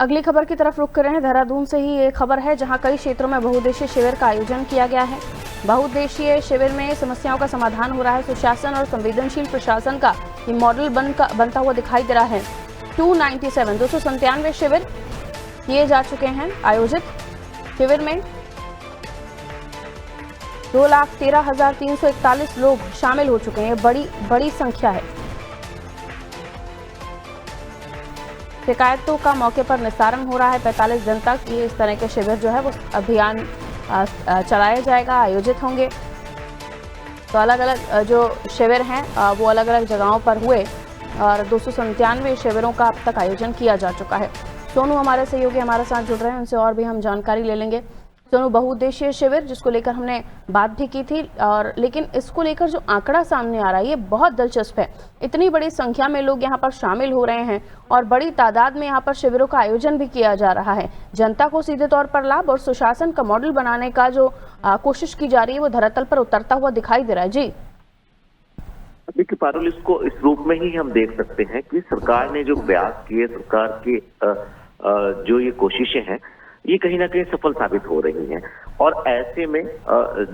अगली खबर की तरफ रुख कर रहे हैं। देहरादून से ही ये खबर है, जहां कई क्षेत्रों में बहुउद्देशीय शिविर का आयोजन किया गया है। बहुउद्देशीय शिविर में समस्याओं का समाधान हो रहा है। सुशासन और संवेदनशील प्रशासन का ये मॉडल बनता हुआ दिखाई दे रहा है। 297 शिविर किए जा चुके हैं आयोजित। शिविर में 2,13,341 लोग शामिल हो चुके हैं। बड़ी संख्या है। शिकायतों का मौके पर निस्तारण हो रहा है। 45 दिन तक ये इस तरह के शिविर जो है वो अभियान चलाया जाएगा, आयोजित होंगे। तो अलग अलग जो शिविर हैं वो अलग अलग जगहों पर हुए और 297 शिविरों का अब तक आयोजन किया जा चुका है। सोनू हमारे सहयोगी हमारे साथ जुड़ रहे हैं, उनसे और भी हम जानकारी ले लेंगे। सोनू, बहुउद्देशीय शिविर जिसको लेकर हमने बात भी की थी, और लेकिन इसको लेकर जो आंकड़ा सामने आ रहा है ये बहुत दिलचस्प है। इतनी बड़ी संख्या में लोग यहाँ पर शामिल हो रहे हैं और बड़ी तादाद में यहाँ पर शिविरों का आयोजन भी किया जा रहा है। जनता को सीधे तौर पर लाभ और सुशासन का मॉडल बनाने का जो कोशिश की जा रही है वो धरातल पर उतरता हुआ दिखाई दे रहा है। जी देखिए पारुल, इसको इस रूप में ही हम देख सकते हैं कि सरकार ने जो प्रयास किए, सरकार की जो ये कोशिशें हैं ये कहीं ना कहीं सफल साबित हो रही हैं। और ऐसे में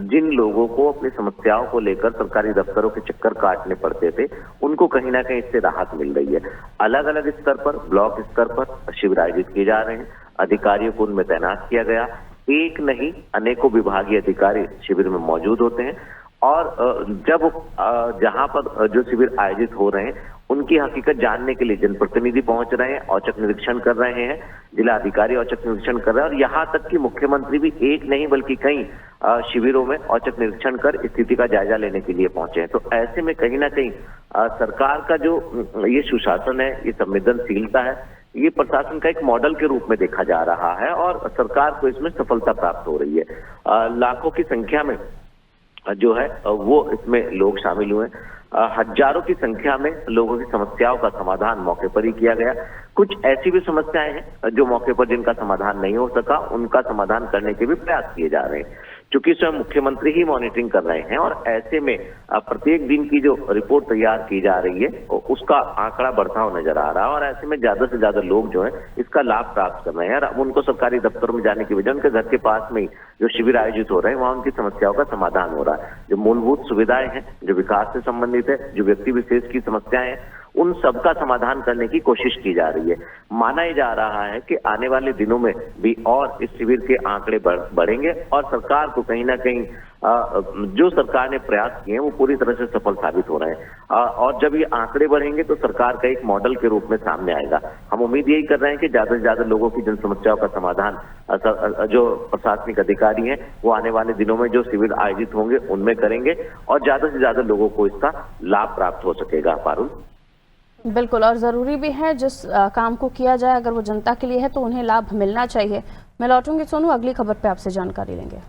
जिन लोगों को अपनी समस्याओं को लेकर सरकारी दफ्तरों के चक्कर काटने पड़ते थे, उनको कहीं ना कहीं इससे राहत मिल रही है। अलग अलग स्तर पर, ब्लॉक स्तर पर शिविर आयोजित किए जा रहे हैं। अधिकारियों को उनमें तैनात किया गया। एक नहीं अनेकों विभागीय अधिकारी शिविर में मौजूद होते हैं और जब जहां पर जो शिविर आयोजित हो रहे हैं उनकी हकीकत जानने के लिए जनप्रतिनिधि पहुंच रहे हैं, औचक निरीक्षण कर रहे हैं, जिला अधिकारी औचक निरीक्षण कर रहे हैं और यहाँ तक कि मुख्यमंत्री भी एक नहीं बल्कि कई शिविरों में औचक निरीक्षण कर स्थिति का जायजा लेने के लिए पहुंचे हैं। तो ऐसे में कहीं ना कहीं सरकार का जो ये सुशासन है, ये संवेदनशीलता है, ये प्रशासन का एक मॉडल के रूप में देखा जा रहा है और सरकार को इसमें सफलता प्राप्त हो रही है। लाखों की संख्या में जो है वो इसमें लोग शामिल हुए। हजारों की संख्या में लोगों की समस्याओं का समाधान मौके पर ही किया गया। कुछ ऐसी भी समस्याएं हैं जो मौके पर जिनका समाधान नहीं हो सका, उनका समाधान करने के भी प्रयास किए जा रहे हैं। चूंकि स्वयं मुख्यमंत्री ही मॉनिटरिंग कर रहे हैं और ऐसे में प्रत्येक दिन की जो रिपोर्ट तैयार की जा रही है उसका आंकड़ा बढ़ता हुआ नजर आ रहा है और ऐसे में ज्यादा से ज्यादा लोग जो है इसका लाभ प्राप्त कर रहे हैं। अब उनको सरकारी दफ्तरों में जाने की बजाय उनके घर के पास में ही जो शिविर आयोजित हो रहे हैं वहां उनकी समस्याओं का समाधान हो रहा है। जो मूलभूत सुविधाएं हैं, जो विकास से संबंधित है, जो व्यक्ति विशेष की समस्याएं हैं, उन सबका समाधान करने की कोशिश की जा रही है। माना ही जा रहा है कि आने वाले दिनों में भी और इस शिविर के आंकड़े बढ़ेंगे और सरकार को कहीं ना कहीं जो सरकार ने प्रयास किए हैं वो पूरी तरह से सफल साबित हो रहे हैं। और जब ये आंकड़े बढ़ेंगे तो सरकार का एक मॉडल के रूप में सामने आएगा। हम उम्मीद यही कर रहे हैं कि ज्यादा से ज्यादा लोगों की जन समस्याओं का समाधान जो प्रशासनिक अधिकारी हैं वो आने वाले दिनों में जो शिविर आयोजित होंगे उनमें करेंगे और ज्यादा से ज्यादा लोगों को इसका लाभ प्राप्त हो सकेगा। पारुल, बिल्कुल, और ज़रूरी भी है जिस काम को किया जाए अगर वो जनता के लिए है तो उन्हें लाभ मिलना चाहिए। मैं लौटूंगी सोनू, अगली खबर पे आपसे जानकारी लेंगे।